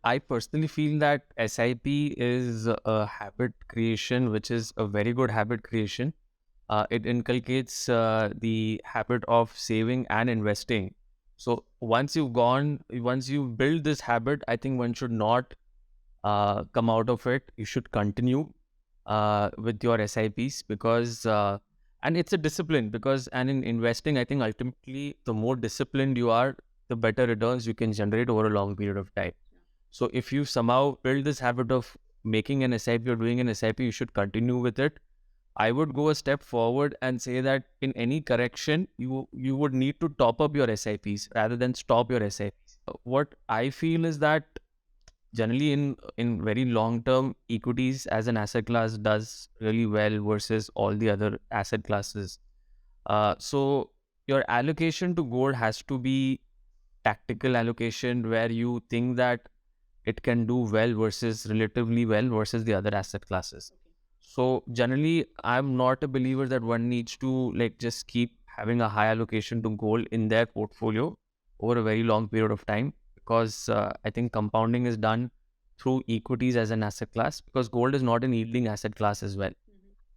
I personally feel that SIP is a habit creation, which is a very good habit creation. It inculcates the habit of saving and investing. So once you build this habit, I think one should not come out of it. You should continue with your SIPs because, and it's a discipline because, and in investing, I think ultimately the more disciplined you are, the better returns you can generate over a long period of time. So if you somehow build this habit of making an SIP or doing an SIP, you should continue with it. I would go a step forward and say that in any correction, you would need to top up your SIPs rather than stop your SIPs. What I feel is that generally in very long term, equities as an asset class does really well versus all the other asset classes. So your allocation to gold has to be tactical allocation where you think that it can do well versus relatively well versus the other asset classes. So generally, I'm not a believer that one needs to like just keep having a high allocation to gold in their portfolio over a very long period of time because I think compounding is done through equities as an asset class because gold is not an yielding asset class as well.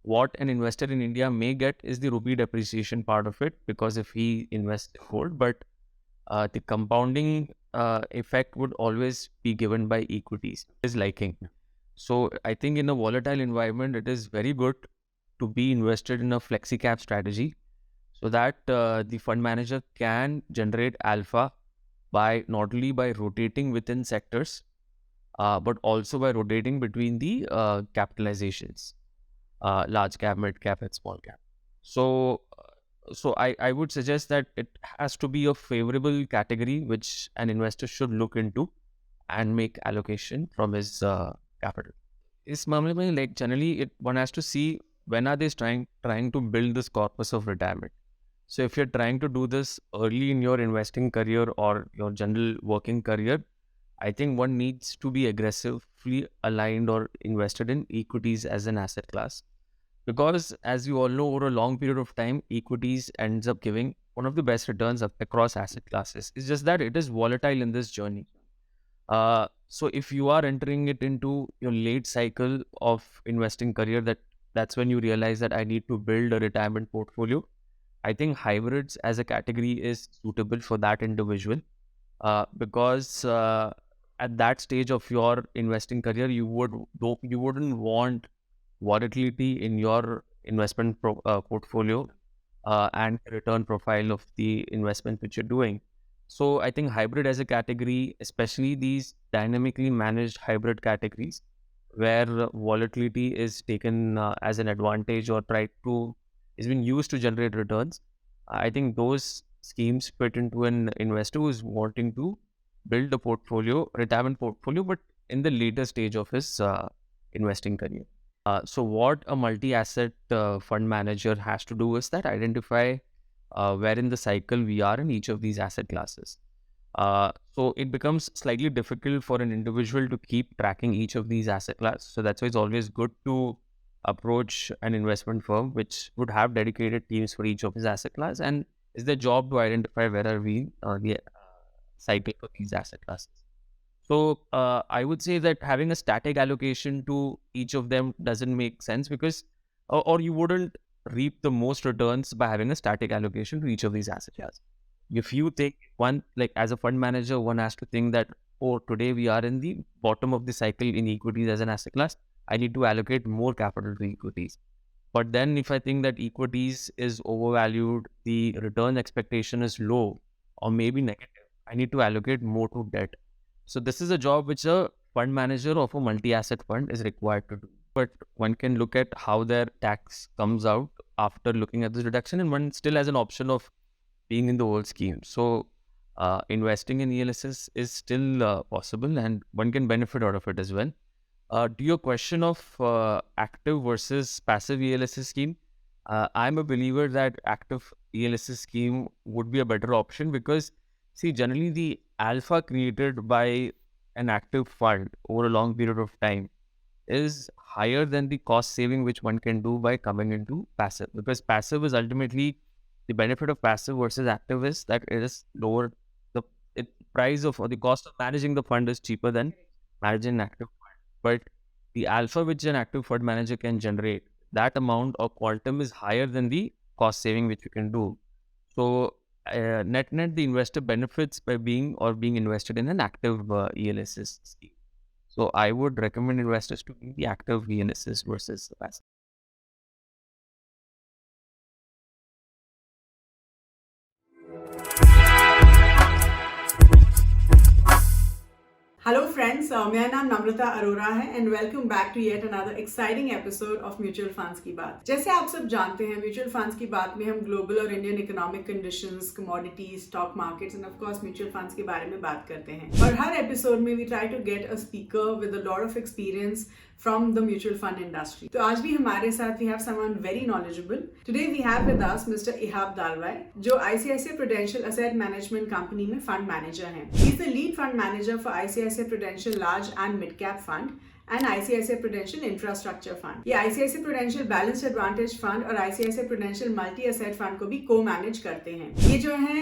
What an investor in India may get is the rupee depreciation part of it because if he invests in gold, but the compounding effect would always be given by equities. Is liking. So I think in a volatile environment, it is very good to be invested in a Flexi Cap strategy so that the fund manager can generate alpha by not only by rotating within sectors, but also by rotating between the capitalizations, large cap, mid cap, and small cap. So, I would suggest that it has to be a favorable category which an investor should look into and make allocation from his capital. Is मामले में like generally it one has to see when are they trying to build this corpus of retirement. So if you're trying to do this early in your investing career or your general working career, I think one needs to be aggressively aligned or invested in equities as an asset class. Because as you all know, over a long period of time, equities ends up giving one of the best returns across asset classes. It's just that it is volatile in this journey. So if you are entering it into your late cycle of investing career, that's when you realize that I need to build a retirement portfolio. I think hybrids as a category is suitable for that individual because at that stage of your investing career, you wouldn't want volatility in your investment portfolio and return profile of the investment which you're doing. So I think hybrid as a category, especially these dynamically managed hybrid categories, where volatility is taken as an advantage or tried to is being used to generate returns. I think those schemes fit into an investor who is wanting to build a portfolio, retirement portfolio, but in the later stage of his investing career. So what a multi-asset fund manager has to do is that identify where in the cycle we are in each of these asset classes. So it becomes slightly difficult for an individual to keep tracking each of these asset classes. So that's why it's always good to approach an investment firm which would have dedicated teams for each of these asset class and it's their job to identify where are we the cycle for these asset classes. So I would say that having a static allocation to each of them doesn't make sense because, or you wouldn't reap the most returns by having a static allocation to each of these asset classes. If you take one, like as a fund manager, one has to think that, oh, today we are in the bottom of the cycle in equities as an asset class. I need to allocate more capital to equities. But then if I think that equities is overvalued, the return expectation is low or maybe negative, I need to allocate more to debt. So this is a job which a fund manager of a multi-asset fund is required to do. But one can look at how their tax comes out after looking at this reduction and one still has an option of being in the whole scheme. So investing in ELSS is still possible and one can benefit out of it as well. To your question of active versus passive ELSS scheme, I'm a believer that active ELSS scheme would be a better option because see, generally the alpha created by an active fund over a long period of time is higher than the cost saving which one can do by coming into passive because passive is ultimately the benefit of passive versus active is that it is lower the price of or the cost of managing the fund is cheaper than managing an active fund. But the alpha which an active fund manager can generate, that amount or quantum is higher than the cost saving which you can do. So net the investor benefits by being invested in an active ELSS scheme. So I would recommend investors to be the active ELSS versus the passive. Hello friends, मेरा नाम नम्रता अरोरा है and welcome back to yet another exciting episode of mutual funds की बात। जैसे आप सब जानते हैं, म्यूचुअल फंड्स की बात में हम ग्लोबल और Indian economic conditions, commodities, stock markets and of course mutual funds के बारे में बात करते हैं। और हर एपिसोड में we try to get a speaker with a lot of experience from the mutual fund industry. तो आज भी हमारे साथ we have someone very knowledgeable. Today we have with us Mr. Ihab Dalwai, जो ICICI Prudential Asset Management Company में fund manager हैं. He is the lead fund manager for ICICI Prudential Large and Mid Cap Fund and ICICI Prudential Infrastructure Fund. ये ICICI Prudential Balanced Advantage Fund और ICICI Prudential Multi Asset Fund को भी co-manage करते हैं. ये जो है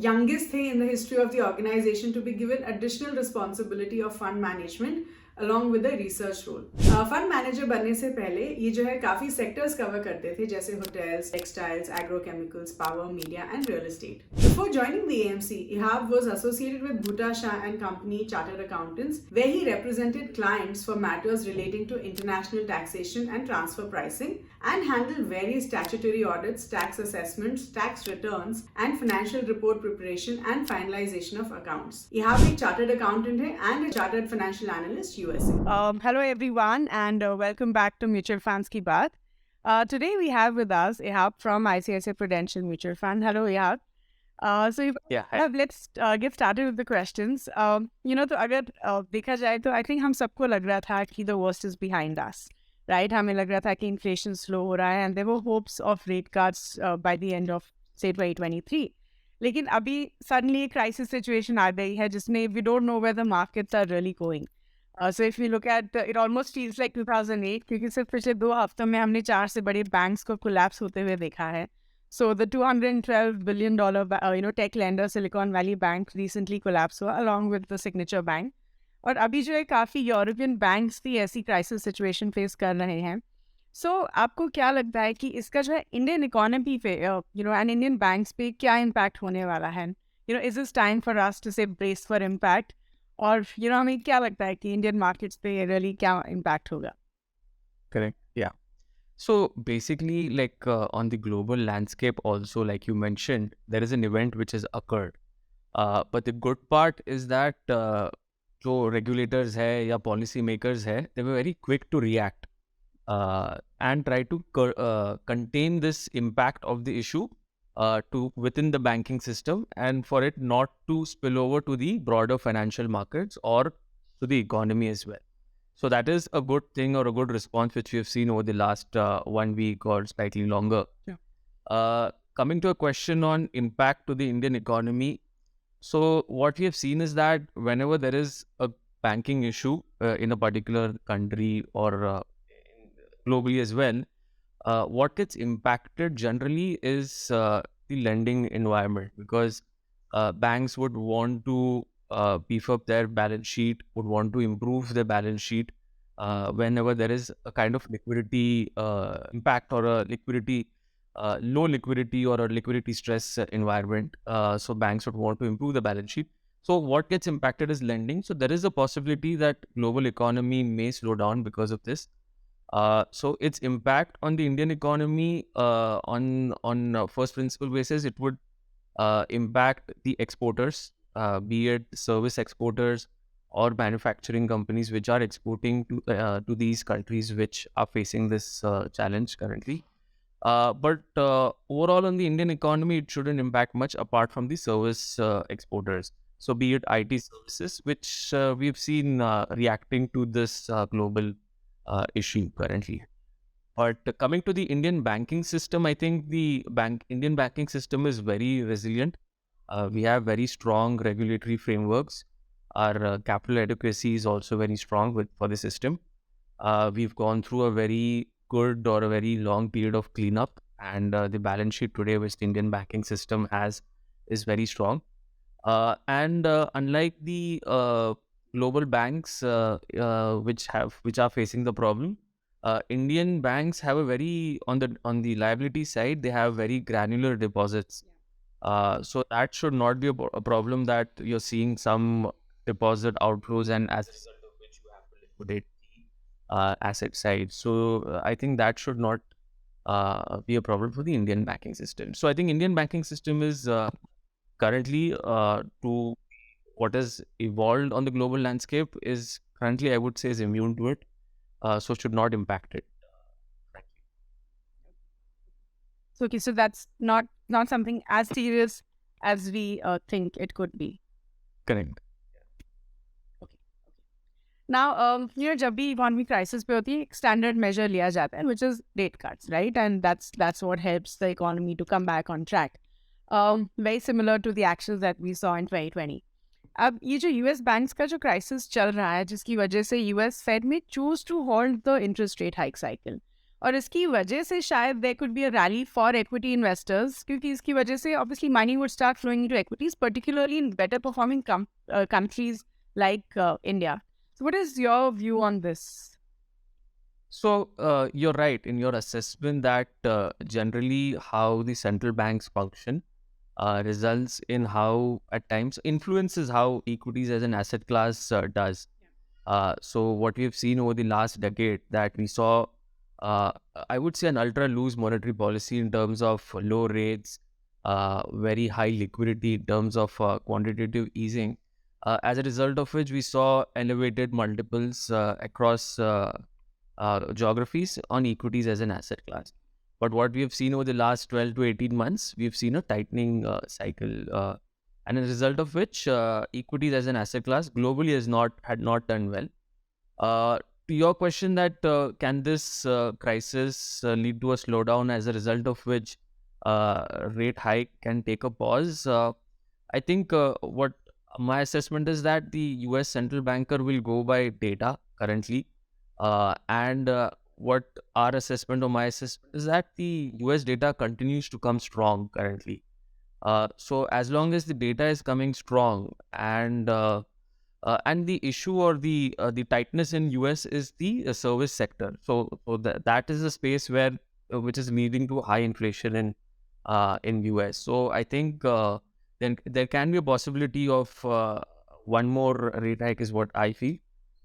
youngest थे in the history of the organization to be given additional responsibility of fund management along with the research role. Fund manager बनने से पहले ये जो है काफी सेक्टर्स कवर करते थे, जैसे hotels, textiles, agrochemicals, power, media and real estate. Before joining the AMC, Ihab was associated with Bhuta Shah and Company Chartered Accountants, where he represented clients for matters relating to international taxation and transfer pricing, and handled various statutory audits, tax assessments, tax returns, and financial report preparation and finalization of accounts. Ihab एक chartered accountant है and a chartered financial analyst USA. Hello everyone and welcome back to Mutual Funds Ki Baat. Today we have with us Ihab from ICICI Prudential Mutual Fund. Hello Ihab. Let's get started with the questions. तो अगर देखा जाए तो I think हम सबको लग रहा था कि the worst is behind us, right? हमें लग रहा था कि inflation slow हो रहा है and there were hopes of rate cuts by the end of say 2023. लेकिन अभी suddenly crisis situation आ गई है जिसमें we don't know where the markets are really going. So if you look at it almost feels like 2008 क्योंकि सिर्फ पिछले 2 हफ्तों में हमने 4 से बड़े बैंक्स को कोलैप्स होते हुए देखा है. So the $212 billion tech lender Silicon Valley Bank recently collapsed हुआ along with the Signature Bank. और अभी जो है काफ़ी यूरोपियन बैंक्स भी ऐसी क्राइसिस सिचुएशन फेस कर रहे हैं. So आपको क्या लगता है कि इसका जो है इंडियन इकोनॉमी पे एंड इंडियन बैंक्स पे क्या इम्पैक्ट होने वाला है? Is this time for us to say brace for impact? और हमें क्या लगता है कि इंडियन मार्केट्स पे रियली क्या इम्पैक्ट होगा? Correct. Yeah. So basically, like on the global landscape also, like you mentioned, there is an event which has occurred. But the good part is that जो regulators है या policy makers है, they were very quick to react and try to contain this impact of the issue to within the banking system and for it not to spill over to the broader financial markets or to the economy as well. So that is a good thing or a good response which we have seen over the last 1 week or slightly longer. Yeah. Coming to a question on impact to the Indian economy. So what we have seen is that whenever there is a banking issue in a particular country or globally as well, what gets impacted generally is the lending environment because banks would want to beef up their balance sheet, would want to improve their balance sheet whenever there is a kind of liquidity impact or a liquidity low liquidity or a liquidity stress environment. So banks would want to improve the balance sheet. So what gets impacted is lending. So there is a possibility that global economy may slow down because of this. So its impact on the Indian economy on first principle basis, it would impact the exporters, be it service exporters or manufacturing companies which are exporting to these countries which are facing this challenge currently. But overall on the Indian economy, it shouldn't impact much apart from the service exporters. So be it IT services, which we've seen reacting to this global issue currently. But coming to the Indian banking system, I think the Indian banking system is very resilient. We have very strong regulatory frameworks. Our capital adequacy is also very strong for the system. We've gone through a very good or a very long period of cleanup, and the balance sheet today which the Indian banking system has is very strong. And unlike the global banks which are facing the problem. Indian banks have a very on the liability side, they have very granular deposits. So that should not be a problem that you're seeing some deposit outflows, and as a result of which you have to liquidate the asset side. So I think that should not be a problem for the Indian banking system. So I think Indian banking system is currently to what has evolved on the global landscape is currently, I would say, is immune to it. So should not impact it. So, okay, so that's not something as serious as we think it could be. Correct. Now, जब भी economic crisis पे होती है, एक standard measure लिया जाता है, which is rate cuts, right? And that's what helps the economy to come back on track. Very similar to the actions that we saw in 2020. अब ये जो US banks का जो crisis चल रहा है, जिसकी वजह से US Fed में choose to hold the interest rate hike cycle. और इसकी वजह से शायद there could be a rally for equity investors, क्योंकि इसकी वजह से obviously money would start flowing into equities, particularly in better performing countries like India. So what is your view on this? So you're right in your assessment that generally how the central banks function results in how at times influences how equities as an asset class does. So what we've seen over the last decade, that we saw, I would say, an ultra loose monetary policy in terms of low rates, very high liquidity in terms of quantitative easing. As a result of which we saw elevated multiples across geographies on equities as an asset class. But what we have seen over the last 12 to 18 months, we've seen a tightening cycle, and as a result of which equities as an asset class globally had not done well. To your question that can this crisis lead to a slowdown, as a result of which rate hike can take a pause? I think what my assessment is that the US central banker will go by data currently, and what our assessment or my assessment is that the US data continues to come strong currently. So as long as the data is coming strong, and the issue or the tightness in US is the service sector. So that is a space where which is leading to high inflation in US. So I think then there can be a possibility of one more rate hike is what I feel.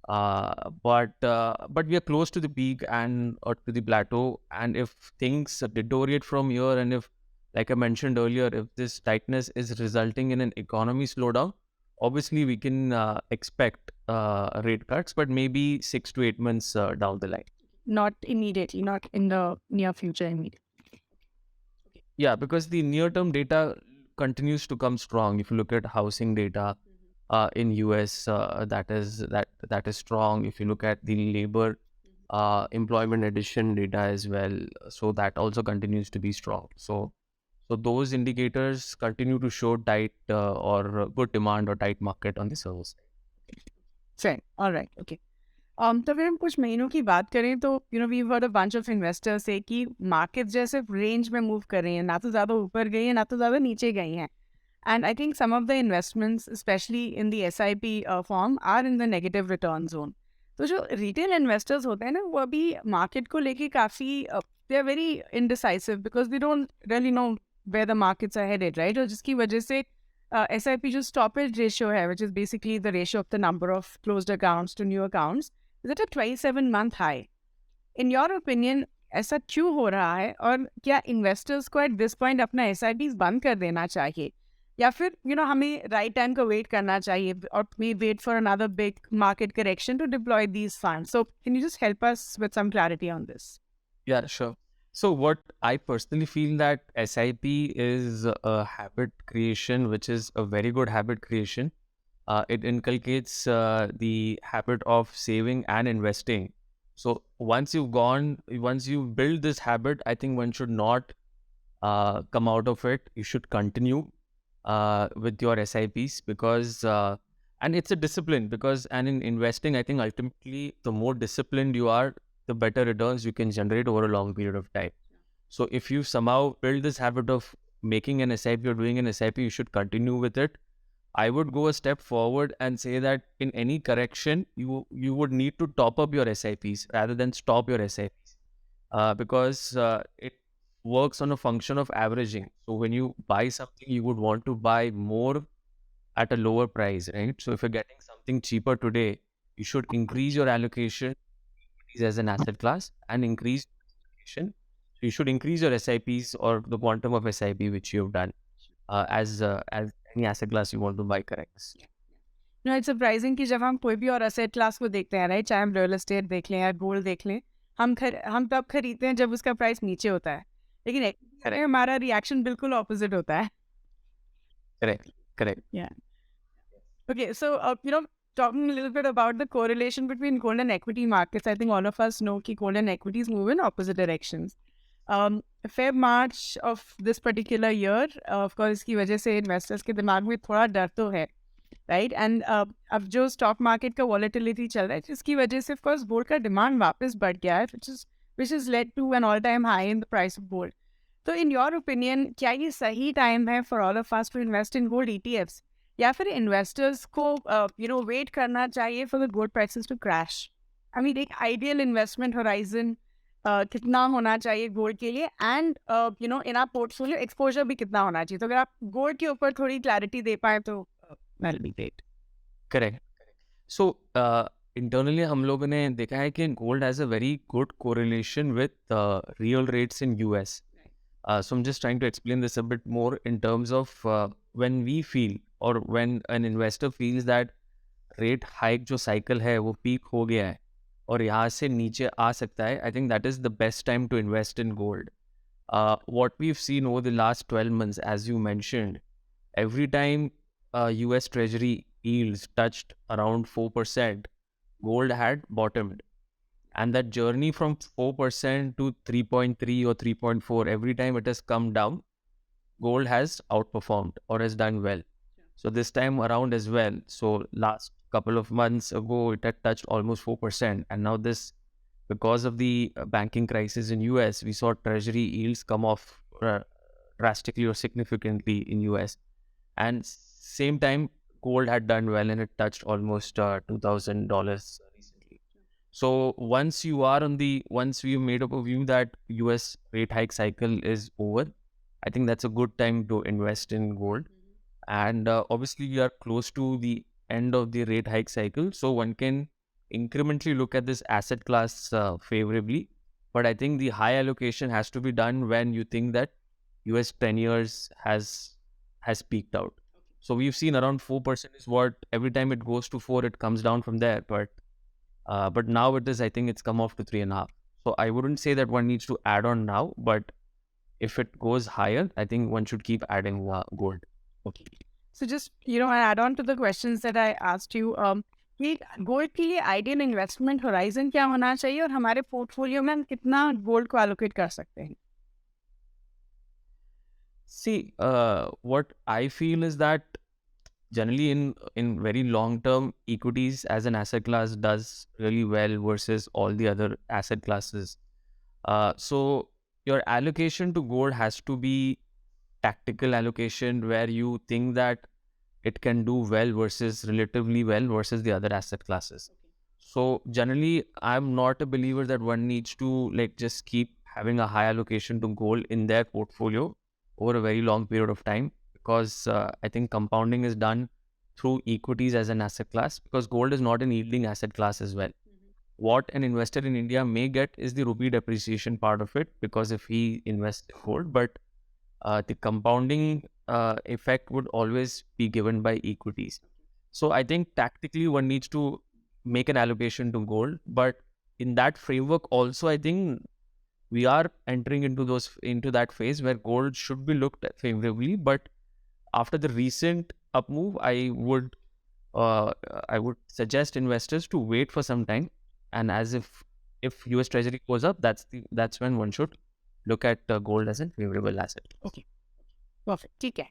But we are close to the peak and or to the plateau, and if things deteriorate from here, and if, like I mentioned earlier, if this tightness is resulting in an economy slowdown, obviously we can expect rate cuts, but maybe 6 to 8 months down the line. Not immediately, not in the near future immediately. Yeah, because the near-term data continues to come strong. If you look at housing data in US, that is strong. If you look at the labor employment addition data as well, so that also continues to be strong. So those indicators continue to show tight or good demand or tight market on the service side. Fair. All right. Okay. तो फिर हम कुछ महीनों की बात करें तो we've heard a bunch of investors say कि market जैसे रेंज में मूव कर रही हैं, ना तो ज़्यादा ऊपर गई है ना तो ज़्यादा नीचे गई हैं. And I think some of the investments, especially in the SIP form, are in the negative return zone. तो जो retail investors होते हैं ना, वो अभी market को लेके काफ़ी they are very indecisive because they don't really know where the markets are headed, right? और जिसकी वजह से SIP जो stoppage ratio है, which is basically the ratio of the number of closed accounts to new accounts, is at a 27-month high. In your opinion, ऐसा क्यों हो रहा है, और क्या investors को at this point अपना SIPs बंद कर देना चाहिए, या फिर हमें right time को wait करना चाहिए, or we wait for another big market correction to deploy these funds? So can you just help us with some clarity on this? Yeah, sure. So what I personally feel that SIP is a habit creation, which is a very good habit creation. It inculcates the habit of saving and investing. So once you build this habit, I think one should not come out of it. You should continue with your SIPs, because and it's a discipline, because and in investing, I think ultimately the more disciplined you are, the better returns you can generate over a long period of time. So if you somehow build this habit of making an SIP or doing an SIP, you should continue with it. I would go a step forward and say that in any correction, you would need to top up your SIPs rather than stop your SIPs, because it works on a function of averaging. So when you buy something, you would want to buy more at a lower price, right? So if you're getting something cheaper today, you should increase your allocation as an asset class and increase allocation. So you should increase your SIPs or the quantum of SIP which you have done, as any asset class you want to buy corrects. No it's surprising कि जब हम कोई भी और asset class को देखते हैं, right, चाहे हम रियल एस्टेट देख लें या गोल्ड देख लें, हम तब खरीदते हैं जब उसका प्राइस नीचे होता है, लेकिन equity में हमारा रिएक्शन बिल्कुल ऑपोजिट होता है. Correct. Yeah. Okay, so talking a little bit about the correlation between gold and equity markets, I think all of us know that gold and equities move in opposite directions. Feb March of this particular year, of course, इसकी वजह से investors के दिमाग में थोड़ा डर तो है, right? And अब जो stock market का volatility चल रहा है, जिसकी वजह से of course gold का demand वापस बढ़ गया है, which has led to an all-time high in the price of gold. So in your opinion, क्या ये सही time है for all of us to invest in gold ETFs? या फिर इन्वेस्टर्स को वेट करना चाहिए for the gold prices to crash? I mean एक आइडियल इन्वेस्टमेंट होराइजन कितना होना चाहिए गोल्ड के लिए, and in our portfolio exposure भी कितना होना चाहिए? तो अगर आप गोल्ड के ऊपर थोड़ी क्लैरिटी दे पाए तो will be great. Correct. So internally हम लोगों ने देखा है कि gold has a very good correlation with real rates in US. So I'm just trying to explain this a bit more in terms of when we feel or when an investor feels that rate hike जो cycle है वो peak हो गया है और यहाँ से नीचे आ सकता है, I think that is the best time to invest in gold. What we've seen over the last 12 months, as you mentioned, every time US Treasury yields touched around 4%, gold had bottomed. And that journey from 4% to 3.3 or 3.4, every time it has come down, gold has outperformed or has done well. So this time around as well. So last couple of months ago, it had touched almost 4%. And now this, because of the banking crisis in US, we saw treasury yields come off drastically or significantly in US. And same time, gold had done well and it touched almost $2,000 recently. So once we made up a view that US rate hike cycle is over, I think that's a good time to invest in gold. And obviously we are close to the end of the rate hike cycle, so one can incrementally look at this asset class favorably. But I think the high allocation has to be done when you think that US 10 years has peaked out. So we've seen around 4% is what, every time it goes to 4, it comes down from there. But now it is, I think it's come off to 3.5. So I wouldn't say that one needs to add on now, but if it goes higher, I think one should keep adding gold. Okay. So just, I add on to the questions that I asked you. कि gold के लिए ideal investment horizon क्या होना चाहिए और हमारे portfolio में हम कितना गोल्ड को एलोकेट कर सकते हैं? See, what I feel is that generally in very long term, equities as an asset class does really well versus all the other asset classes. So your allocation to gold has to be tactical allocation where you think that it can do well versus relatively well versus the other asset classes. So generally, I'm not a believer that one needs to just keep having a high allocation to gold in their portfolio over a very long period of time, because I think compounding is done through equities as an asset class, because gold is not an yielding asset class as well. What an investor in India may get is the rupee depreciation part of it, because if he invests in gold, but the compounding effect would always be given by equities. So I think tactically one needs to make an allocation to gold, but in that framework also, I think we are entering into that phase where gold should be looked at favorably. But after the recent up move, I would suggest investors to wait for some time, and as if US Treasury goes up, that's when one should look at gold as a favorable asset. Okay, perfect. ठीक है.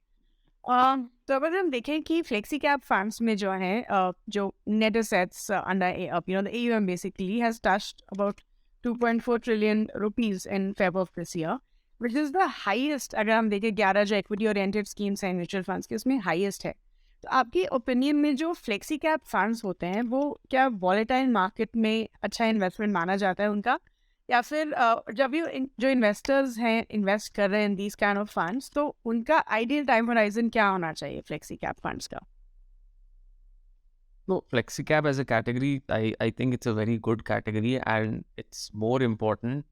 तो अगर हम देखें कि flexi cap funds में जो है जो net assets under the AUM basically has touched about 2.4 trillion rupees in Feb of this year, which is the highest. अगर हम देखें 11 जो equity oriented schemes हैं म्यूचुअल फंड्स के, उसमें highest है. तो आपकी ओपिनियन में जो फ्लेक्सी कैप फंड्स होते हैं वो क्या वॉलेटाइल मार्केट में अच्छा इन्वेस्टमेंट माना जाता है उनका, या फिर जब जो इन्वेस्टर्स हैं इन्वेस्ट कर रहे हैं in these kind of funds, तो उनका आइडियल टाइम होराइजन क्या होना चाहिए फ्लेक्सी कैप फंड्स का? No, Flexi Cap as a category, I think it's a very good category, and it's more important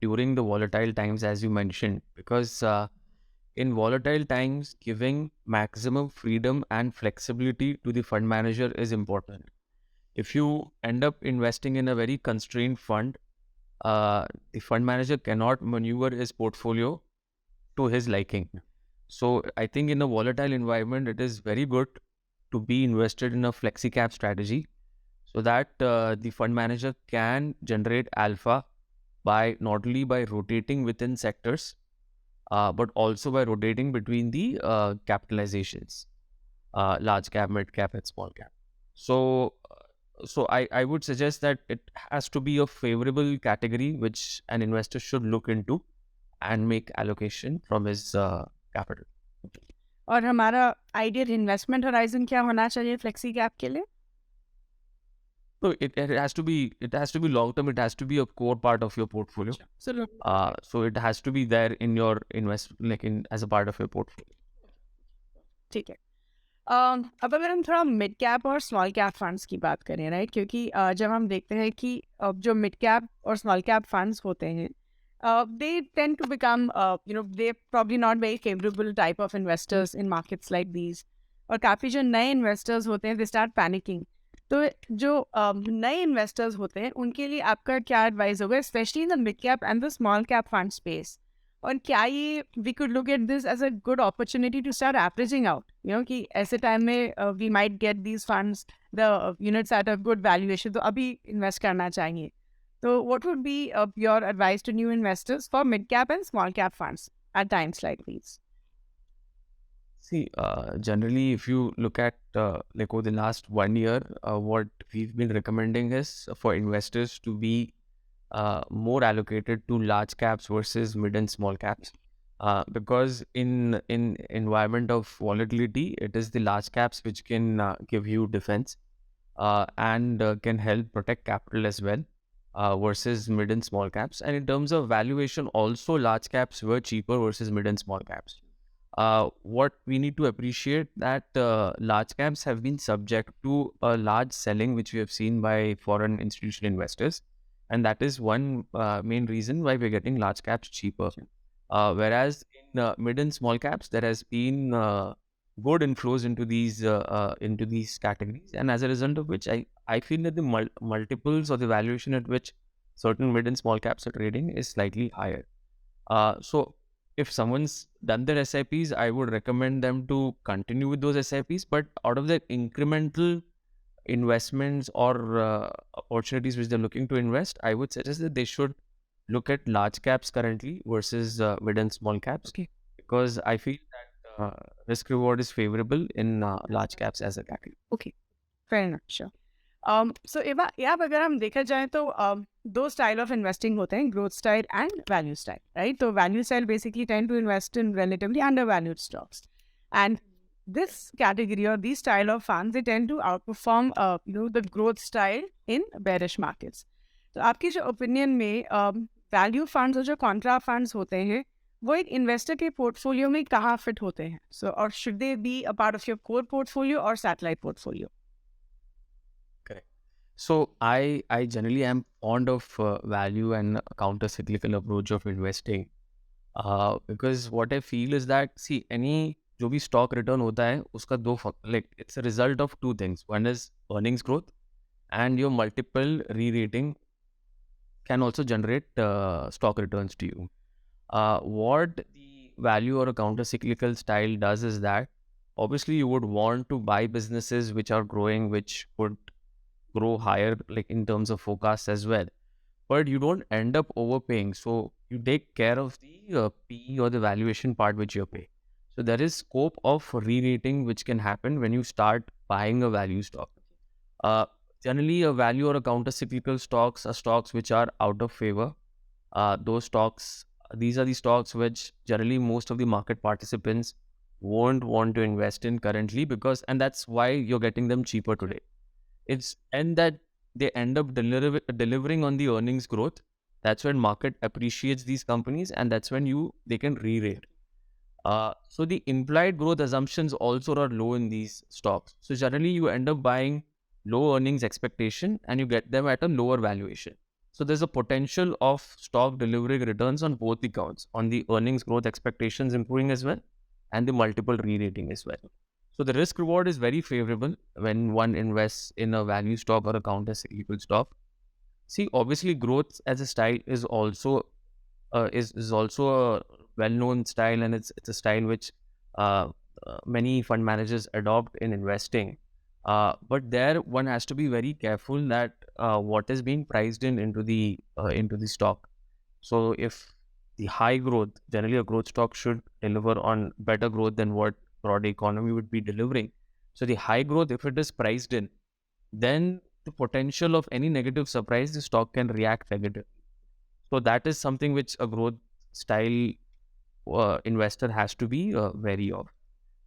during the volatile times, as you mentioned, because in volatile times, giving maximum freedom and flexibility to the fund manager is important. If you end up investing in a very constrained fund, the fund manager cannot maneuver his portfolio to his liking. So I think in a volatile environment, it is very good to be invested in a flexi cap strategy, so that the fund manager can generate alpha by not only by rotating within sectors, but also by rotating between the capitalizations, large cap, mid cap, and small cap. So, I would suggest that it has to be a favorable category which an investor should look into and make allocation from his capital. और हमारा ideal investment horizon क्या होना चाहिए flexi cap के लिए? So it has to be long term. It has to be a core part of your portfolio. So it has to be there in your as a part of your portfolio. ठीक है. अब अगर हम थोड़ा mid cap और small cap funds की बात करें, राइट, क्योंकि जब हम देखते हैं कि जो मिड कैप और स्मॉल कैप फंड्स होते हैं, they tend to become, they're probably not very favorable type of investors in markets like these. और काफ़ी जो नए इन्वेस्टर्स होते हैं they start panicking. तो जो नए इन्वेस्टर्स होते हैं उनके लिए आपका क्या एडवाइस होगा, specially in the mid cap and the small cap fund space? और क्या ये we could look at this as a good opportunity to start averaging out, कि ऐसे टाइम में we might get these funds the units at a good valuation, तो अभी invest करना चाहिए. तो what would be your advice to new investors for mid cap and small cap funds at times like these? See, generally, if you look at over the last 1 year, what we've been recommending is for investors to be more allocated to large caps versus mid and small caps, because in environment of volatility, it is the large caps which can give you defense and can help protect capital as well, versus mid and small caps. And in terms of valuation, also large caps were cheaper versus mid and small caps. What we need to appreciate that large caps have been subject to a large selling which we have seen by foreign institutional investors, and that is one main reason why we're getting large caps cheaper. Whereas in mid and small caps, there has been good inflows into these categories, and as a result of which I feel that the multiples or the valuation at which certain mid and small caps are trading is slightly higher. So if someone's done their SIPs, I would recommend them to continue with those SIPs, but out of the incremental investments or opportunities which they're looking to invest, I would suggest that they should look at large caps currently versus mid and small caps. Okay. Because I feel that risk reward is favorable in large caps as a category. Okay, fair enough, sure. So Ihab, अगर हम देखा जाए तो दो style of investing होते हैं, growth style and value style, right? तो value style basically tend to invest in relatively undervalued stocks, and this category or these style of funds, they tend to outperform the growth style in bearish markets. तो आपकी जो opinion में value funds और जो Contra funds होते हैं वो एक इन्वेस्टर के पोर्टफोलियो में कहाँ फिट होते हैं? So or should they be a part of your core portfolio or satellite portfolio? So I generally am fond of value and counter cyclical approach of investing, because what I feel is that, see, any जो भी stock return होता है उसका it's a result of two things. One is earnings growth, and your multiple re-rating can also generate stock returns to you. What the value or a counter cyclical style does is that obviously you would want to buy businesses which are growing, which would grow higher in terms of forecasts as well, but you don't end up overpaying, so you take care of the PE or the valuation part which you pay. So there is scope of re-rating which can happen when you start buying a value stock. Generally, a value or a counter cyclical stocks are stocks which are out of favor. These are the stocks which generally most of the market participants won't want to invest in currently, because, and that's why you're getting them cheaper today. It's and that they end up delivering on the earnings growth. That's when market appreciates these companies, and that's when they can re-rate. So the implied growth assumptions also are low in these stocks. So generally you end up buying low earnings expectation and you get them at a lower valuation. So there's a potential of stock delivering returns on both the counts, on the earnings growth expectations improving as well, and the multiple re-rating as well. So the risk reward is very favorable when one invests in a value stock or a counter cyclical stock. See, obviously growth as a style is also a well-known style, and it's a style which uh, many fund managers adopt in investing. But there one has to be very careful that what is being priced into the stock. So if the high growth, generally a growth stock should deliver on better growth than what broad economy would be delivering. So the high growth, if it is priced in, then the potential of any negative surprise, the stock can react negative. So that is something which a growth style investor has to be wary of.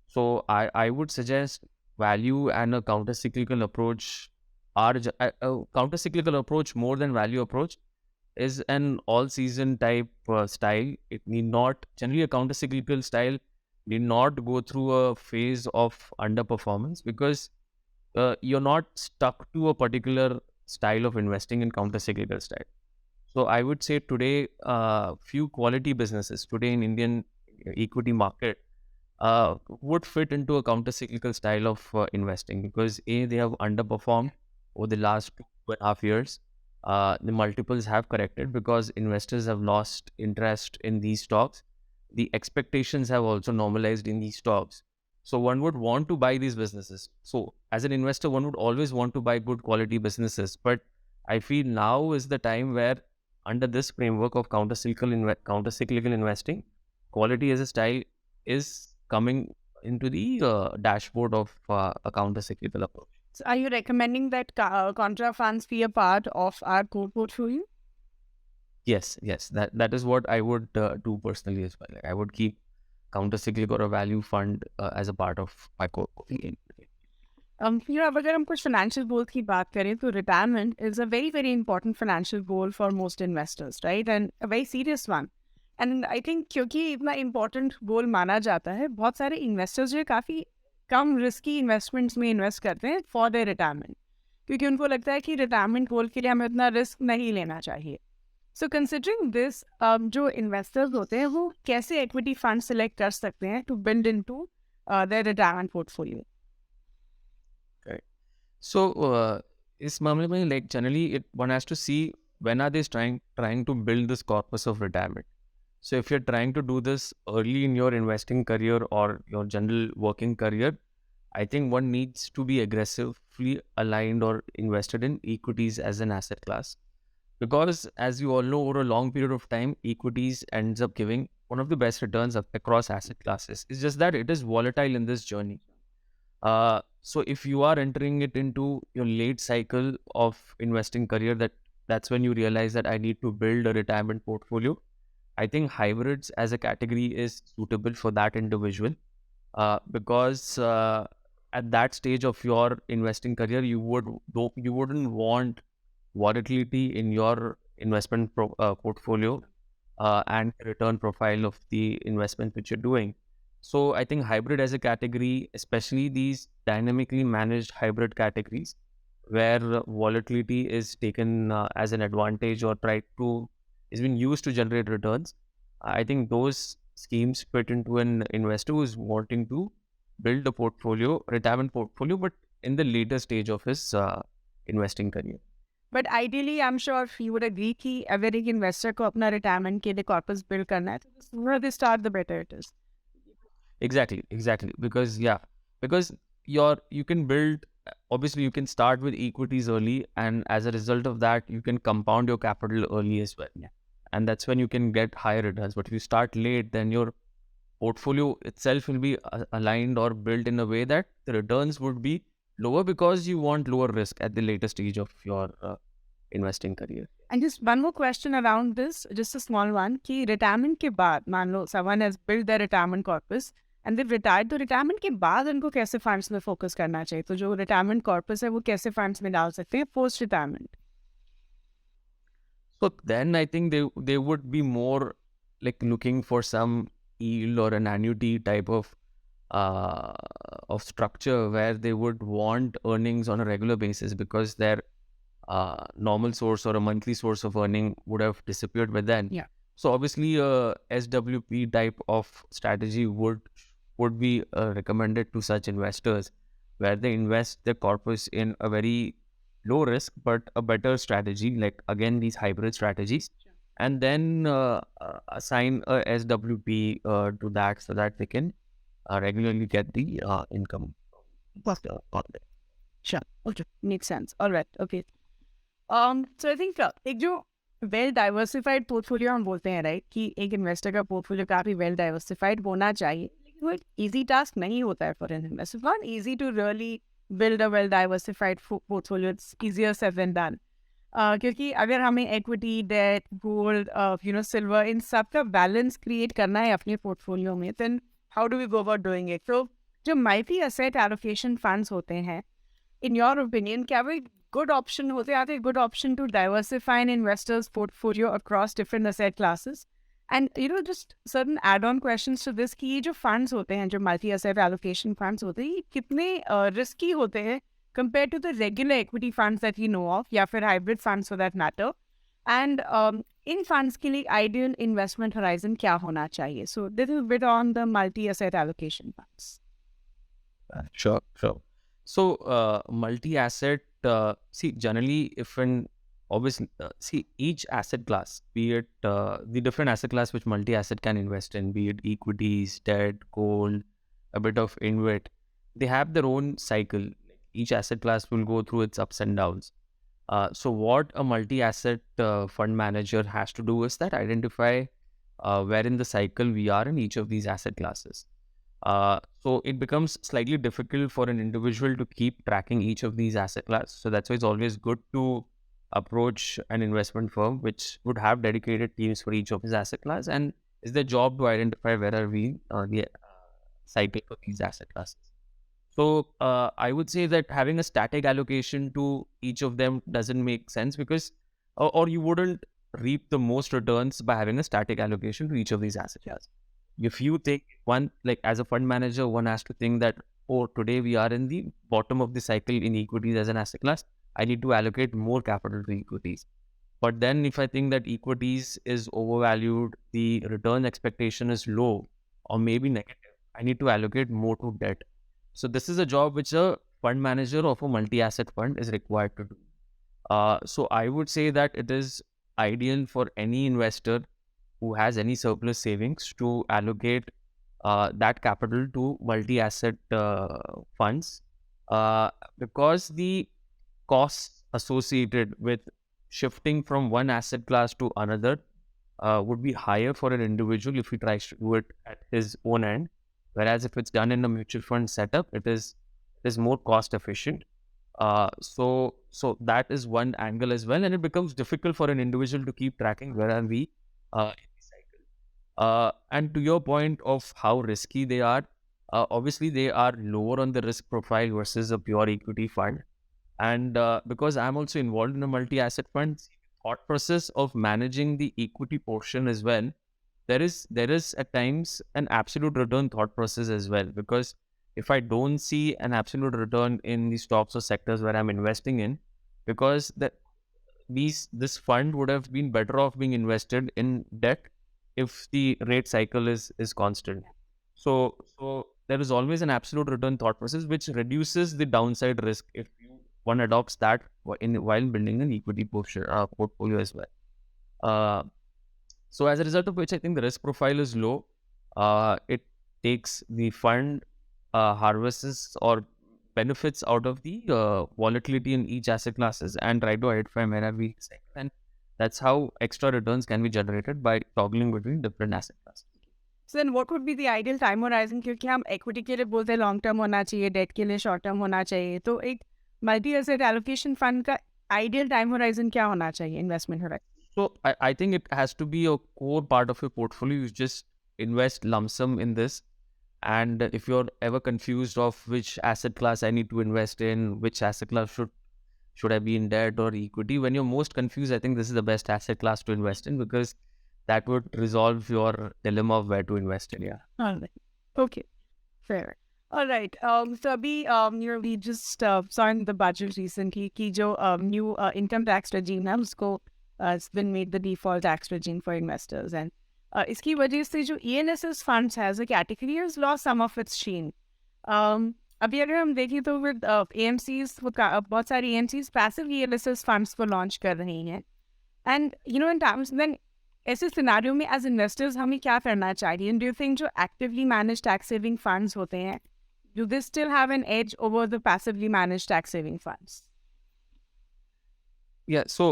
So I would suggest value and a counter cyclical approach a counter cyclical approach more than value approach is an all season type style. It need not, generally a counter cyclical style need not go through a phase of underperformance, because you're not stuck to a particular style of investing in counter cyclical style. So I would say today, few quality businesses today in Indian equity market would fit into a counter-cyclical style of investing, because they have underperformed over the last 2.5 years. The multiples have corrected because investors have lost interest in these stocks. The expectations have also normalized in these stocks. So one would want to buy these businesses. So as an investor, one would always want to buy good quality businesses. But I feel now is the time where, under this framework of counter-cyclical investing, quality as a style is coming into the dashboard of a counter-cyclical approach. So are you recommending that contra funds be a part of our core portfolio? Yes, that is what I would do personally as well. Like, I would keep counter-cyclical or a value fund as a part of my core portfolio. अब अगर हम कुछ financial goals की बात करें तो retirement is a very very important financial goal for most investors, right? And a very serious one. And I think क्योंकि इतना important goal माना जाता है, बहुत सारे investors जो है काफ़ी कम risky investments में invest करते हैं for their retirement, क्योंकि उनको लगता है कि retirement goal के लिए हमें उतना risk नहीं लेना चाहिए. So considering this, जो investors होते हैं वो कैसे equity fund select कर सकते हैं to build into their retirement portfolio? So इस मामले में, like, generally one has to see when are they trying to build this corpus of retirement. So if you're trying to do this early in your investing career or your general working career, I think one needs to be aggressively aligned or invested in equities as an asset class. Because as you all know, over a long period of time, equities ends up giving one of the best returns across asset classes. It's just that it is volatile in this journey. So if you are entering it into your late cycle of investing career, that's when you realize that I need to build a retirement portfolio. I think hybrids as a category is suitable for that individual, because at that stage of your investing career, you wouldn't want volatility in your investment portfolio and return profile of the investment which you're doing. So I think hybrid as a category, especially these dynamically managed hybrid categories, where volatility is taken as an advantage or is being used to generate returns. I think those schemes fit into an investor who is wanting to build a retirement portfolio, but in the later stage of his investing career. But ideally, I'm sure you would agree कि अगर एक investor को अपना retirement के लिए corpus build करना है, तो the sooner they start, the better it is. Exactly. Because you can build, obviously you can start with equities early, and as a result of that, you can compound your capital early as well. Yeah. And that's when you can get higher returns. But if you start late, then your portfolio itself will be aligned or built in a way that the returns would be lower, because you want lower risk at the later stage of your investing career. And just one more question around this, just a small one, कि retirement के बाद, मान लो someone has built their retirement corpus, and they retired, तो retirement के बाद उनको कैसे funds में फोकस करना चाहिए? तो जो रिटायरमेंट कॉर्पस है वो कैसे फंड्स में डाल सकते हैं post retirement? So then I think they would be more like looking for some yield or an annuity type uh, of structure where they would want earnings on a regular basis because their normal source or a monthly source of earning would have disappeared with then. Yeah. So obviously, SWP type of strategy would be recommended to such investors, where they invest their corpus in a very low risk but a better strategy, like again these hybrid strategies, and then assign a SWP to that so that they can regularly get the income. On it. Sure. Okay. Makes sense. All right. Okay. So I think एक जो well diversified portfolio हम बोलते हैं, right, कि एक investor का portfolio काफ़ी well diversified होना चाहिए, लेकिन वो एक इजी टास्क नहीं होता है for an investor. Not easy to really build a well diversified portfolio. It's easier said than done. क्योंकि अगर हमें इक्विटी, डेट, गोल्ड, सिल्वर, इन सब का बैलेंस क्रिएट करना है अपने पोर्टफोलियो में, then how do we go about doing it? तो जो मल्टी एसेट एलोकेशन फंड्स होते हैं, in your opinion, क्या वो good option होते हैं, good option to diversify an investor's portfolio across different asset classes? And just certain add-on questions to this, कि ये जो funds होते हैं, जो multi-asset allocation funds होते हैं, ये कितने risky होते हैं compared to the regular equity funds that we know of, या फिर hybrid funds for that matter? And in funds के लिए ideal investment horizon क्या होना चाहिए? So this is a bit on the multi-asset allocation funds. Sure. So, multi-asset, see, generally, obviously, see, each asset class, be it the different asset class which multi-asset can invest in, be it equities, debt, gold, a bit of InvIT, they have their own cycle. Each asset class will go through its ups and downs. So what a multi-asset fund manager has to do is that identify where in the cycle we are in each of these asset classes. So it becomes slightly difficult for an individual to keep tracking each of these asset classes. So that's why it's always good to approach an investment firm which would have dedicated teams for each of these asset class, and it's their job to identify where are we the cycle for these asset classes. So I would say that having a static allocation to each of them doesn't make sense because, or you wouldn't reap the most returns by having a static allocation to each of these asset classes. If you take one, like as a fund manager, one has to think that, oh, today we are in the bottom of the cycle in equities as an asset class. I need to allocate more capital to equities. But then if I think that equities is overvalued, the return expectation is low or maybe negative, I need to allocate more to debt. So this is a job which a fund manager of a multi-asset fund is required to do. So I would say that it is ideal for any investor who has any surplus savings to allocate that capital to multi-asset funds because the costs associated with shifting from one asset class to another would be higher for an individual if he tries to do it at his own end. Whereas if it's done in a mutual fund setup, it is more cost efficient. So that is one angle as well, and it becomes difficult for an individual to keep tracking where are we in the cycle. And to your point of how risky they are, obviously they are lower on the risk profile versus a pure equity fund. And because I'm also involved in a multi-asset fund, the thought process of managing the equity portion as well, there is at times an absolute return thought process as well. Because if I don't see an absolute return in the stocks or sectors where I'm investing in, because this fund would have been better off being invested in debt if the rate cycle is constant. So there is always an absolute return thought process which reduces the downside risk if one adopts that while building an equity portfolio as well. So as a result of which, I think the risk profile is low. It takes the fund harvests or benefits out of the volatility in each asset classes and try to identify where are we cycle. And that's how extra returns can be generated by toggling between different asset classes. So then what would be the ideal time horizon? क्योंकि हम equity के लिए बोलते हैं long term होना चाहिए, debt के लिए short term होना चाहिए. तो एक multi-asset allocation fund का ideal time horizon क्या होना चाहिए, investment horizon? So I think it has to be a core part of your portfolio. You just invest lump sum in this. And if you're ever confused of which asset class I need to invest in, which asset class should I be in debt or equity, when you're most confused, I think this is the best asset class to invest in, because that would resolve your dilemma of where to invest in. Yeah. All right. Okay. Fair. All right. So abhi, we just saw in the budget recently कि जो new income tax regime है उसको it's been made the default tax regime for investors, and इसकी वजह से जो ENSS funds has a category has lost some of its sheen. अभी अगर हम देखें तो with AMCs बहुत सारी AMCs passive ENSS funds को launch कर रही हैं, and in terms then ऐसे सिनारियो में एज इन्वेस्टर्स हमें क्या करना चाहिए? डू यू थिंक जो actively manage tax saving funds होते हैं, do they still have an edge over the passively managed tax saving funds? Yeah, so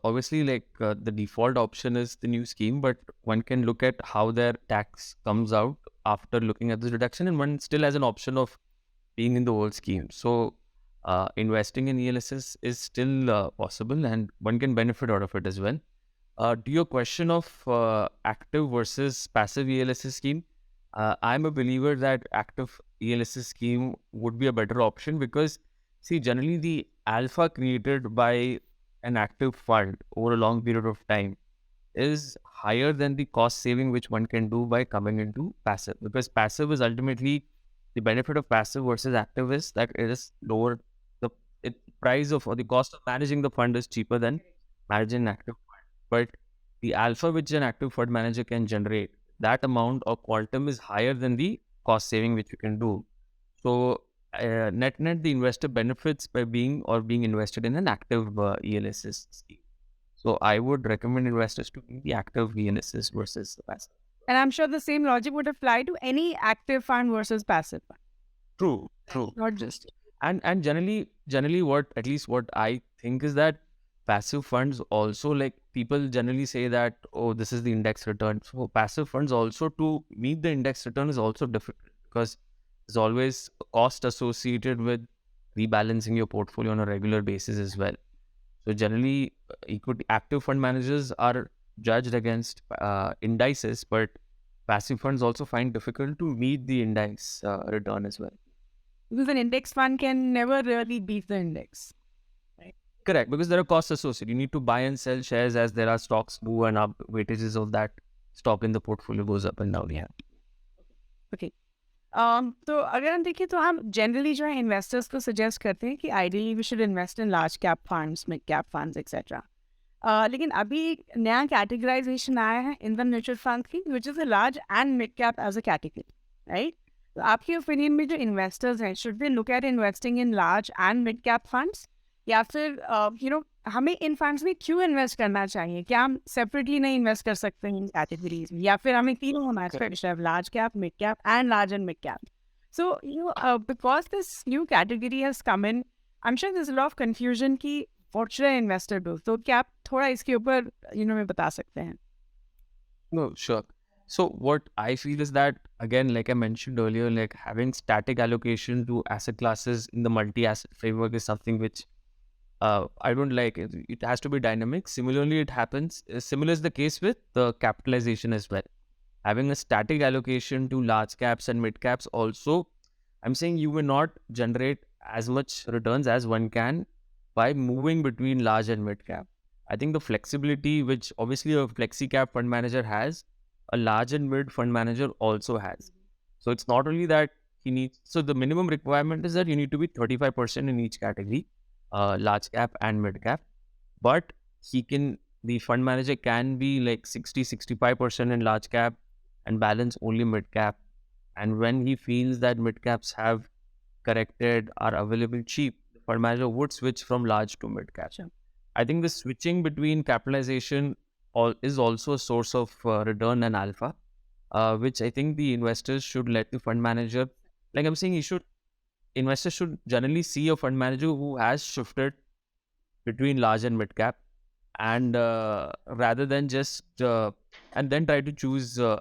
obviously, the default option is the new scheme, but one can look at how their tax comes out after looking at this reduction, and one still has an option of being in the old scheme. So investing in ELSS is still possible, and one can benefit out of it as well. To your question of active versus passive ELSS scheme, I'm a believer that active ELSS scheme would be a better option, because see, generally the alpha created by an active fund over a long period of time is higher than the cost saving which one can do by coming into passive, because passive is ultimately the benefit of passive versus active is that it is lower, the price of or the cost of managing the fund is cheaper than managing an active fund. But the alpha which an active fund manager can generate, that amount or quantum is higher than the cost saving which you can do. So net the investor benefits by being invested in an active ELSS scheme. So I would recommend investors to be the active ELSS versus the passive. And I'm sure the same logic would apply to any active fund versus passive fund. True. Not just. And generally what, at least what I think, is that passive funds also, like, people generally say that, oh, this is the index return. So passive funds also, to meet the index return is also difficult, because there's always a cost associated with rebalancing your portfolio on a regular basis as well. So generally, equity active fund managers are judged against indices, but passive funds also find difficult to meet the index return as well. Because an index fund can never really beat the index. Right? Correct, because there are costs associated. You need to buy and sell shares as there are stocks move and up, weightages of that stock in the portfolio goes up and down. Yeah. Okay. तो अगर हम देखें तो हम generally जो है investors को suggest करते हैं कि ideally we should invest in large cap funds, mid cap funds etcetera. लेकिन अभी नया कैटेगराइजेशन आया है इन द म्यूचुअल फंड की, which is a large and mid cap as a category, right? तो आपके ओपिनियन में जो इन्वेस्टर्स हैं, should we look at investing in large and mid cap funds, या फिर हमें इन फंड्स में क्यों इन्वेस्ट करना चाहिए? क्या हम सेपरेटली नहीं इन्वेस्ट कर सकते हैं इन कैटेगरीज में, या फिर हमें तीनों होना चाहिए, large cap, mid cap and large and mid cap? So because this new category has come in, I am sure there is a lot of confusion कि what should I investor do. तो क्या आप थोड़ा इसके ऊपर में बता सकते हैं? No, sure. So what I feel is that, again, like I mentioned earlier, like having static allocation to asset classes in the multi-asset framework is something which I don't like. It has to be dynamic. Similarly, it happens. Similar is the case with the capitalization as well. Having a static allocation to large caps and mid caps also, I'm saying you will not generate as much returns as one can by moving between large and mid cap. I think the flexibility which obviously a Flexi Cap fund manager has, a large and mid fund manager also has. So it's not only that he needs, so the minimum requirement is that you need to be 35% in each category, large cap and mid cap, but the fund manager can be like 60-65% in large cap and balance only mid cap. And when he feels that mid caps have corrected, are available cheap, the fund manager would switch from large to mid cap. Sure. I think the switching between capitalization is also a source of return and alpha, which I think the investors should let the fund manager, like I'm saying, investors should generally see a fund manager who has shifted between large and mid cap, and rather than just and then try to choose the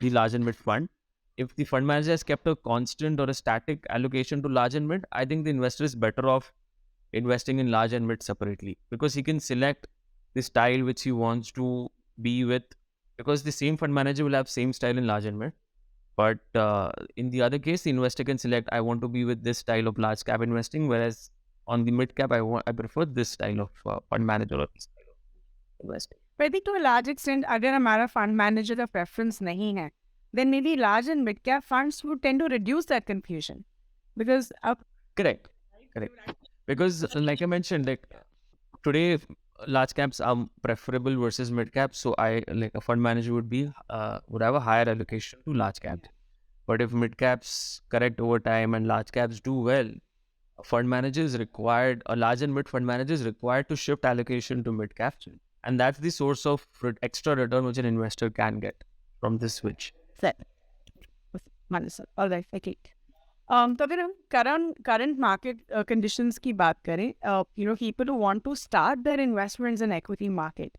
large and mid fund. If the fund manager has kept a constant or a static allocation to large and mid, I think the investor is better off investing in large and mid separately, because he can select the style which he wants to be with, because the same fund manager will have same style in large and mid, But in the other case, the investor can select, I want to be with this style of large cap investing, whereas on the mid cap, I prefer this style of fund manager or this style of investing. But I think to a large extent, अगर हमारा fund manager का preference नहीं है, then maybe large and mid cap funds would tend to reduce that confusion because Correct. Because like I mentioned, like today large caps are preferable versus mid caps. So I like a fund manager would have a higher allocation to large caps. But if mid caps correct over time and large caps do well, a large and mid fund manager is required to shift allocation to mid caps, and that's the source of extra return which an investor can get from this switch. All right, okay. तो अगर हम current market conditions की बात करें, people who want to start their investments in equity market,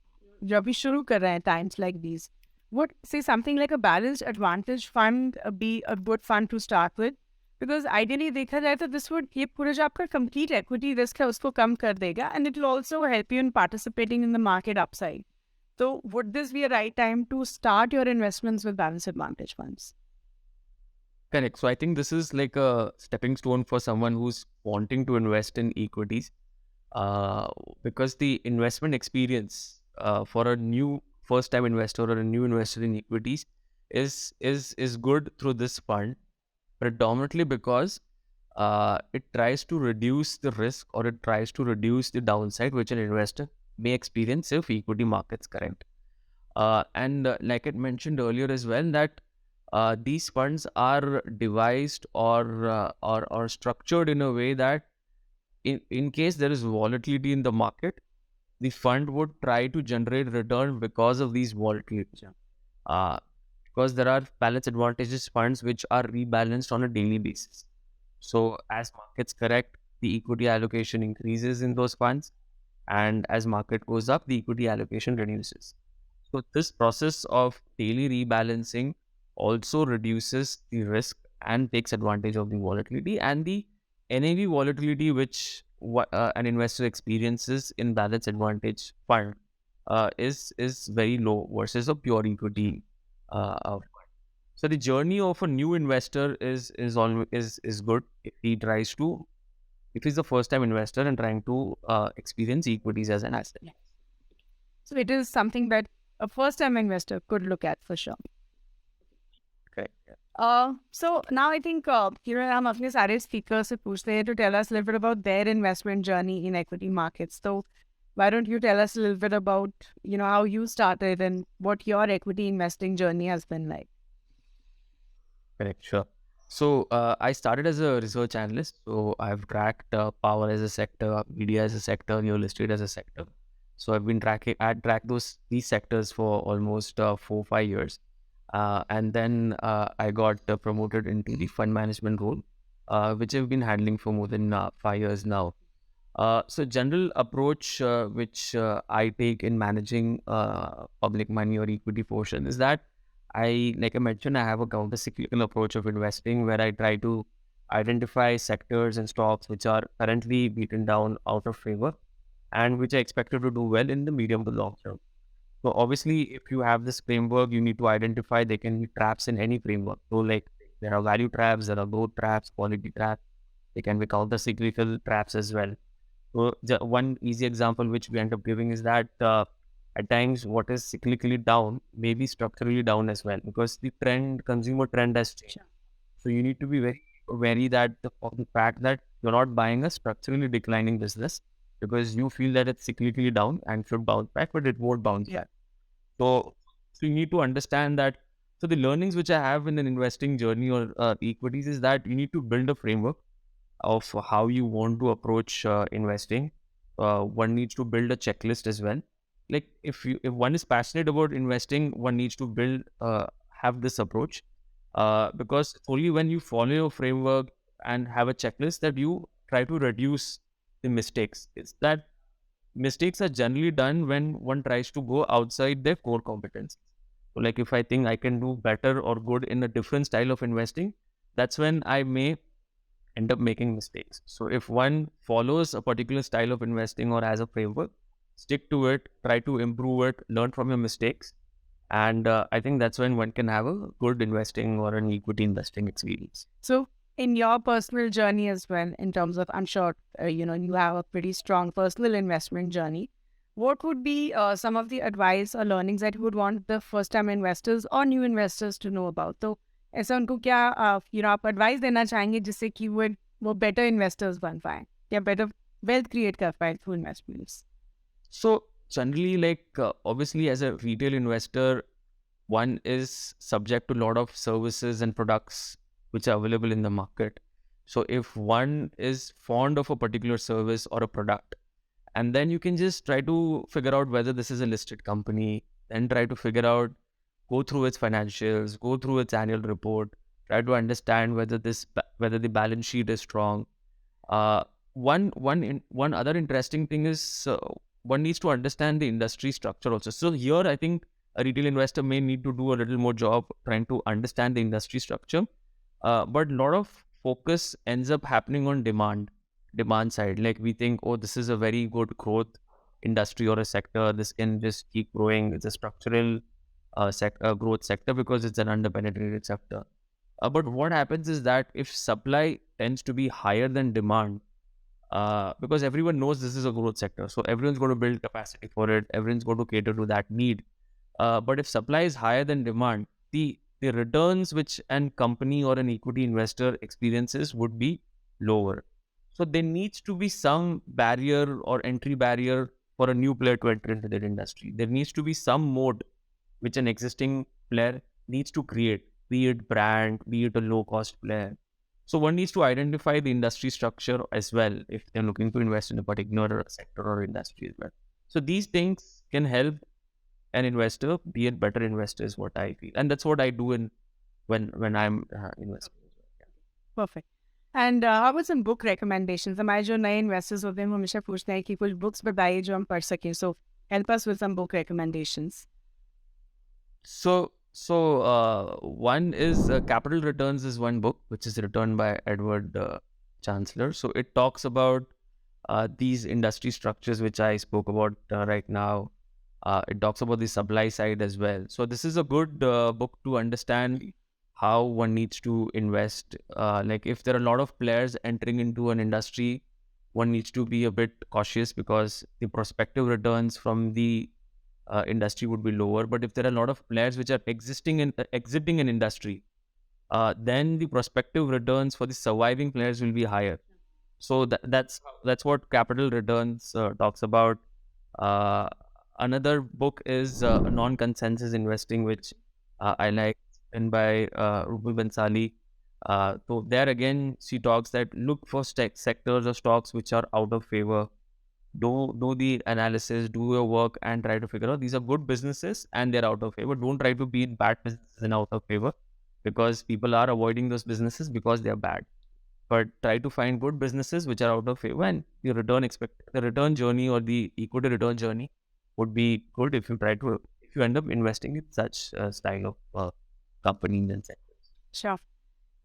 जो अभी शुरू कर रहे हैं times like these, would say something like a balanced advantage fund be a good fund to start with? Because ideally देखा जाए तो this would ये पूरा जो आपका complete equity risk है उसको कम कर देगा, and it will also help you in participating in the market upside. So would this be a right time to start your investments with balanced advantage funds? Correct. So I think this is like a stepping stone for someone who's wanting to invest in equities, because the investment experience for a new first-time investor or a new investor in equities is good through this fund, predominantly because it tries to reduce the risk or it tries to reduce the downside which an investor may experience if equity markets correct. And like I mentioned earlier as well, that these funds are devised or structured in a way that in case there is volatility in the market, the fund would try to generate return because of these volatility. Because there are balance advantages funds which are rebalanced on a daily basis. So as markets correct, the equity allocation increases in those funds, and as market goes up, the equity allocation reduces. So this process of daily rebalancing also reduces the risk and takes advantage of the volatility, and the NAV volatility which an investor experiences in balance advantage fund is very low versus a pure equity fund. So the journey of a new investor is good if he's the first time investor and trying to experience equities as an asset. So it is something that a first time investor could look at for sure. Correct. So now I think हम अपने सारे speakers से पूछते हैं to tell us a little bit about their investment journey in equity markets. So why don't you tell us a little bit about how you started and what your equity investing journey has been like? Correct, sure. So I started as a research analyst. So I've tracked power as a sector, media as a sector, real estate as a sector. So I tracked these sectors for almost 4-5 years. And then I got promoted into the fund management role, which I've been handling for more than 5 years now. So general approach which I take in managing public money or equity portion is that like I mentioned, I have a counter-cyclical approach of investing where I try to identify sectors and stocks which are currently beaten down out of favor and which are expected to do well in the medium to long term. So obviously, if you have this framework, you need to identify there can be traps in any framework. So like there are value traps, there are growth traps, quality traps. They can be counter-cyclical traps as well. So one easy example which we end up giving is that at times what is cyclically down may be structurally down as well because the consumer trend has changed. So you need to be very wary of the fact that you're not buying a structurally declining business because you feel that it's cyclically down and should bounce back, but it won't bounce back. So you need to understand that. So the learnings which I have in an investing journey or equities is that you need to build a framework of how you want to approach investing. One needs to build a checklist as well. Like if one is passionate about investing, one needs to have this approach because only when you follow your framework and have a checklist that you try to reduce the mistakes. It's that mistakes are generally done when one tries to go outside their core competence. So like if I think I can do better or good in a different style of investing, that's when I may end up making mistakes. So if one follows a particular style of investing or has a framework, stick to it, try to improve it, learn from your mistakes, And I think that's when one can have a good investing or an equity investing experience. So, in your personal journey as well, in terms of, I'm sure, you have a pretty strong personal investment journey. What would be some of the advice or learnings that you would want the first-time investors or new investors to know about? तो ऐसा उनको क्या आप advice देना चाहेंगे जिससे कि वो better investors बन पाए या better wealth create कर पाए through investments? So generally, like obviously, as a retail investor, one is subject to a lot of services and products which are available in the market. So if one is fond of a particular service or a product, and then you can just try to figure out whether this is a listed company, then try to figure out, go through its financials, go through its annual report, try to understand whether whether the balance sheet is strong. One other interesting thing is one needs to understand the industry structure also. So here, I think a retail investor may need to do a little more job trying to understand the industry structure. But a lot of focus ends up happening on demand side. Like we think, oh, this is a very good growth industry or a sector. This can just keep growing. It's a structural growth sector because it's an underpenetrated sector. But what happens is that if supply tends to be higher than demand, because everyone knows this is a growth sector, so everyone's going to build capacity for it. Everyone's going to cater to that need. But if supply is higher than demand, the returns which an company or an equity investor experiences would be lower. So there needs to be some barrier or entry barrier for a new player to enter into that industry. There needs to be some mode which an existing player needs to create, be it brand, be it a low cost player. So one needs to identify the industry structure as well if they're looking to invest in a particular sector or industry as well. So these things can help an investor be a better investor is what I feel, and that's what I do when I'm investing. Perfect. And how about some book recommendations? हमारे जो नए investors होते हैं वो हमेशा पूछते हैं कि कुछ books बताइए जो हम पढ़ सकें. So help us with some book recommendations. So one is Capital Returns is one book which is written by Edward Chancellor. So it talks about these industry structures which I spoke about right now. It talks about the supply side as well. So this is a good book to understand how one needs to invest. Like if there are a lot of players entering into an industry, one needs to be a bit cautious because the prospective returns from the industry would be lower. But if there are a lot of players which are exiting an industry, then the prospective returns for the surviving players will be higher. So that's what Capital Returns talks about. Uh, Another book is Non-Consensus Investing, which I like, and by Ruby Bansali. So there again, she talks that look for sectors or stocks which are out of favor. Do the analysis, do your work, and try to figure out these are good businesses and they're out of favor. Don't try to be in bad businesses and out of favor because people are avoiding those businesses because they're bad. But try to find good businesses which are out of favor, and the return journey or the equity return journey would be good if you end up investing in such style of companies and sectors. Sure.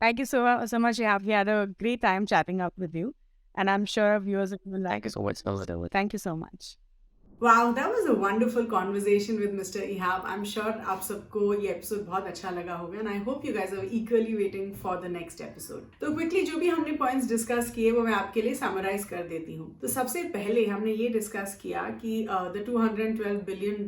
Thank you so much. We had a great time chatting up with you. And I'm sure our viewers will like Thank you so much, Navata. Thank you so much. Wow, that was a wonderful conversation with Mr. Ihab. I'm sure आप सबको ये episode बहुत अच्छा लगा होगा and I hope you guys are equally waiting for the next episode. तो quickly जो भी हमने points डिस्कस किए वो मैं आपके लिए summarize कर देती हूँ. तो सबसे पहले हमने ये डिस्कस किया कि the $212 billion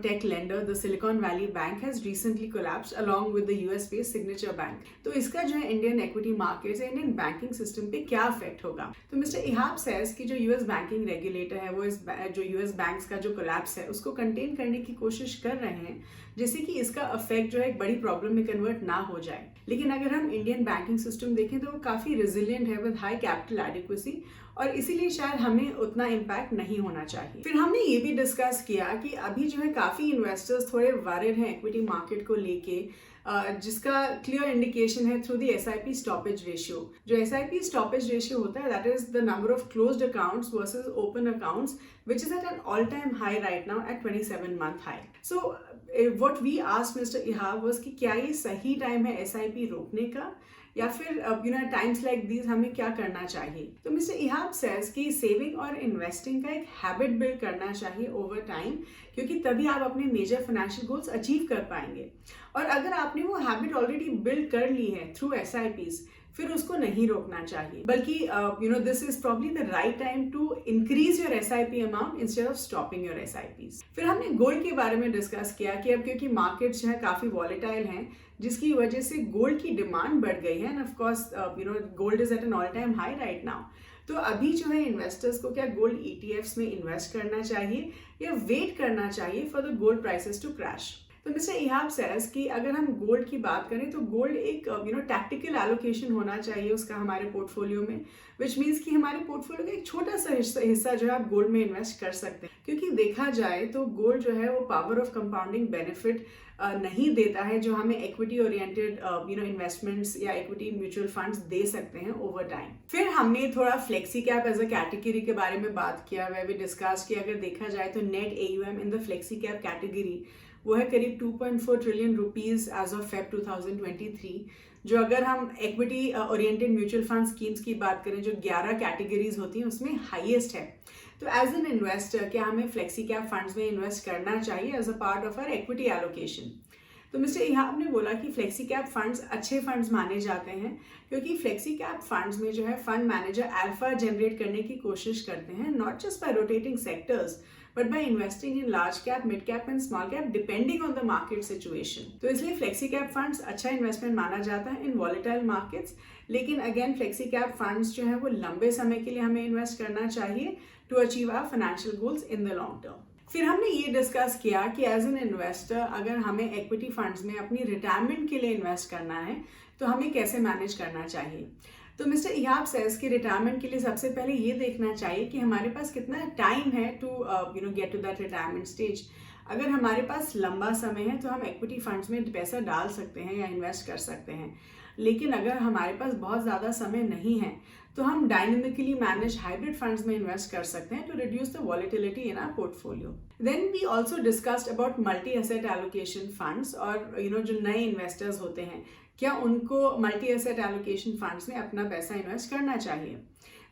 tech lender, the Silicon Valley Bank has recently collapsed along with the US-based Signature Bank. तो इसका जो है इंडियन इक्विटी मार्केट्स या इंडियन बैंकिंग सिस्टम पे क्या इफेक्ट होगा? तो मिस्टर इहाब सेज कि जो यूएस बैंकिंग रेगुलेटर है वो जो यूएस बैंक्स का जो कोलैप्स है उसको कंटेन करने की कोशिश कर रहे हैं जिससे कि इसका इफेक्ट जो है एक बड़ी प्रॉब्लम में कन्वर्ट ना हो जाए. लेकिन अगर हम इंडियन बैंकिंग सिस्टम देखें तो वो काफ़ी रेजिलियंट है विद हाई कैपिटल एडिक्वेसी और इसीलिए शायद हमें उतना इम्पैक्ट नहीं होना चाहिए. फिर हमने ये भी डिस्कस किया कि अभी जो है काफ़ी इन्वेस्टर्स थोड़े वरिड हैं इक्विटी मार्केट को लेके जिसका क्लियर इंडिकेशन है through the SIP stoppage ratio. जो SIP स्टॉपेज रेशियो होता है that is the number of closed accounts versus open accounts which is at an all-time high right now at 27-month high. So what we asked Mr. Ihab was कि क्या ये सही time है SIP रोकने का या फिर टाइम्स लाइक दीज हमें क्या करना चाहिए? तो मिस्टर इहाब सेज कि सेविंग और इन्वेस्टिंग का एक हैबिट बिल्ड करना चाहिए ओवर टाइम, क्योंकि तभी आप अपने मेजर फाइनेंशियल गोल्स अचीव कर पाएंगे। और अगर आपने वो हैबिट ऑलरेडी बिल्ड कर ली है थ्रू SIPs, फिर उसको नहीं रोकना चाहिए, बल्कि this is probably the right time to increase your SIP amount instead of stopping your SIPs। फिर हमने गोल्ड के बारे में डिस्कस किया कि अब क्योंकि मार्केट्स जो है काफी वॉलेटाइल हैं, जिसकी वजह से गोल्ड की डिमांड बढ़ गई है, and of course gold is at an all time high right now. तो अभी जो है इन्वेस्टर्स को क्या गोल्ड ETFs में इन्वेस्ट करना चाहिए या वेट करना चाहिए for the gold prices to crash? तो मिस्टर इहाब सेज कि अगर हम गोल्ड की बात करें तो गोल्ड एक टैक्टिकल एलोकेशन होना चाहिए उसका हमारे पोर्टफोलियो में, विच मीन्स कि हमारे पोर्टफोलियो का एक छोटा सा हिस्सा जो है आप गोल्ड में इन्वेस्ट कर सकते हैं, क्योंकि देखा जाए तो गोल्ड जो है वो पावर ऑफ कंपाउंडिंग बेनिफिट नहीं देता है जो हमें इक्विटी ओरिएंटेड इन्वेस्टमेंट्स या इक्विटी म्यूचुअल फंड्स दे सकते हैं ओवर टाइम। फिर हमने थोड़ा flexi cap as a category के बारे में बात किया, वह भी डिस्कस किया। अगर देखा जाए तो net AUM in the flexi cap category वो है करीब 2.4 trillion rupees as of Feb 2023, जो अगर हम equity oriented mutual fund schemes की बात करें जो 11 कैटेगरीज होती हैं उसमें हाईएस्ट है। तो एज एन इन्वेस्टर क्या हमें फ्लेक्सी कैप फंड्स में इन्वेस्ट करना चाहिए as a part of our equity allocation? तो मिस्टर इहाब ने बोला कि फ्लेक्सी कैप फंड्स अच्छे फंड्स माने जाते हैं, क्योंकि फ्लेक्सी कैप फंड्स में जो है फंड मैनेजर अल्फा जनरेट करने की कोशिश करते हैं, not just by rotating sectors but by investing in large cap, mid cap and small cap depending on the market situation। तो इसलिए फ्लेक्सी कैप फंड्स अच्छा इन्वेस्टमेंट माना जाता है इन वॉलेटाइल मार्केट्स। लेकिन अगेन फ्लेक्सी कैप फंड्स जो है वो लंबे समय के लिए हमें इन्वेस्ट करना चाहिए to achieve our financial goals in the long term. फिर हमने ये डिस्कस किया कि एज एन इन्वेस्टर अगर हमें इक्विटी फंड्स में अपनी रिटायरमेंट के लिए इन्वेस्ट करना है तो हमें कैसे मैनेज करना चाहिए। तो मिस्टर इहाब सेज कि रिटायरमेंट के लिए सबसे पहले ये देखना चाहिए कि हमारे पास कितना टाइम है to get to that retirement stage. अगर हमारे पास लंबा समय है तो हम इक्विटी फंड्स में पैसा डाल सकते हैं या इन्वेस्ट कर सकते हैं, लेकिन अगर हमारे पास बहुत ज़्यादा समय नहीं है तो हम डायनेमिकली मैनेज हाइब्रिड फंड्स में इन्वेस्ट कर सकते हैं to reduce the volatility in our portfolio. Then we also discussed about multi asset allocation funds, और जो नए इन्वेस्टर्स होते हैं क्या उनको मल्टी एसेट एलोकेशन फंड्स में अपना पैसा इन्वेस्ट करना चाहिए।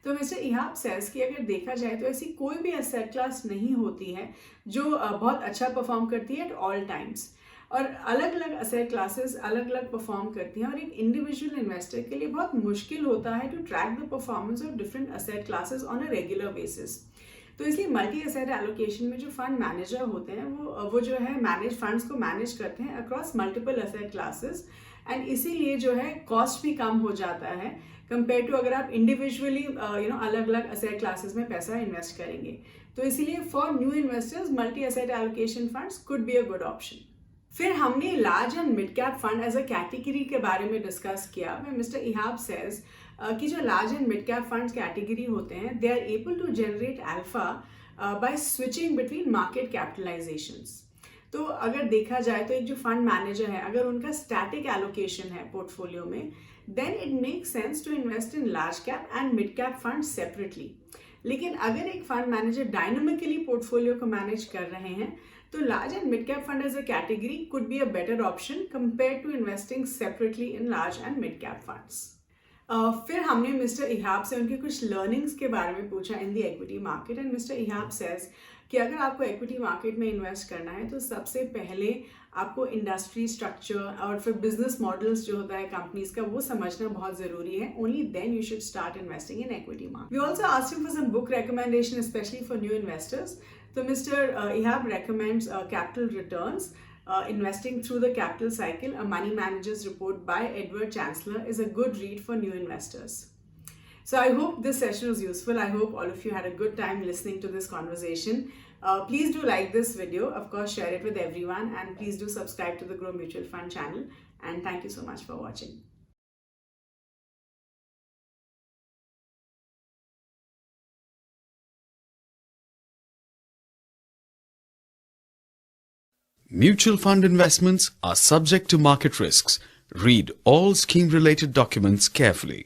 तो मिस्टर इहाब सेज कि अगर देखा जाए तो ऐसी कोई भी एसेट क्लास नहीं होती है जो बहुत अच्छा परफॉर्म करती है एट ऑल टाइम्स, और अलग अलग एसेट क्लासेस अलग अलग परफॉर्म करती हैं, और एक इंडिविजुअल इन्वेस्टर के लिए बहुत मुश्किल होता है to track the performance of different asset classes on a regular basis. तो इसलिए मल्टी एसेट एलोकेशन में जो फंड मैनेजर होते हैं वो जो है मैनेज फंड्स को मैनेज करते हैं across multiple asset classes, and इसीलिए जो है कॉस्ट भी कम हो जाता है कंपेयर टू अगर आप इंडिविजुअली अलग अलग एसेट क्लासेस में पैसा इन्वेस्ट करेंगे। तो इसीलिए for new investors multi asset allocation funds could be a good option. फिर हमने large and mid cap fund as a category के बारे में डिस्कस किया। मैं मिस्टर इहाब सेज कि जो large and mid cap funds category होते हैं they are able to generate alpha by switching between market capitalisations. तो अगर देखा जाए तो एक जो फंड मैनेजर है अगर उनका स्टैटिक एलोकेशन है पोर्टफोलियो में, then it make sense to invest in large cap and mid cap fund separately. लेकिन अगर एक फंड मैनेजर डायनामिकली पोर्टफोलियो को मैनेज कर रहे हैं तो large and mid cap fund as a category could be a better option compare to investing separately in large and mid cap funds. फिर हमने मिस्टर इहाब से उनके कुछ लर्निंग्स के बारे में पूछा in the equity market, and mister इहाब says कि अगर आपको इक्विटी मार्केट में इन्वेस्ट करना है तो सबसे पहले आपको इंडस्ट्री स्ट्रक्चर और फिर बिजनेस मॉडल्स जो होता है कंपनीज का वो समझना बहुत जरूरी है। Only then you should start investing in equity market. We also asked him for some book recommendation specially for new investors. तो mister Ihab recommends capital returns, investing through the capital cycle, a money manager's report by Edward Chancellor is a good read for new investors. So I hope this session was useful. I hope all of you had a good time listening to this conversation. Please do like this video, of course share it with everyone, and please do subscribe to the Groww Mutual Fund channel, and thank you so much for watching. Mutual fund investments are subject to market risks. Read all scheme-related documents carefully.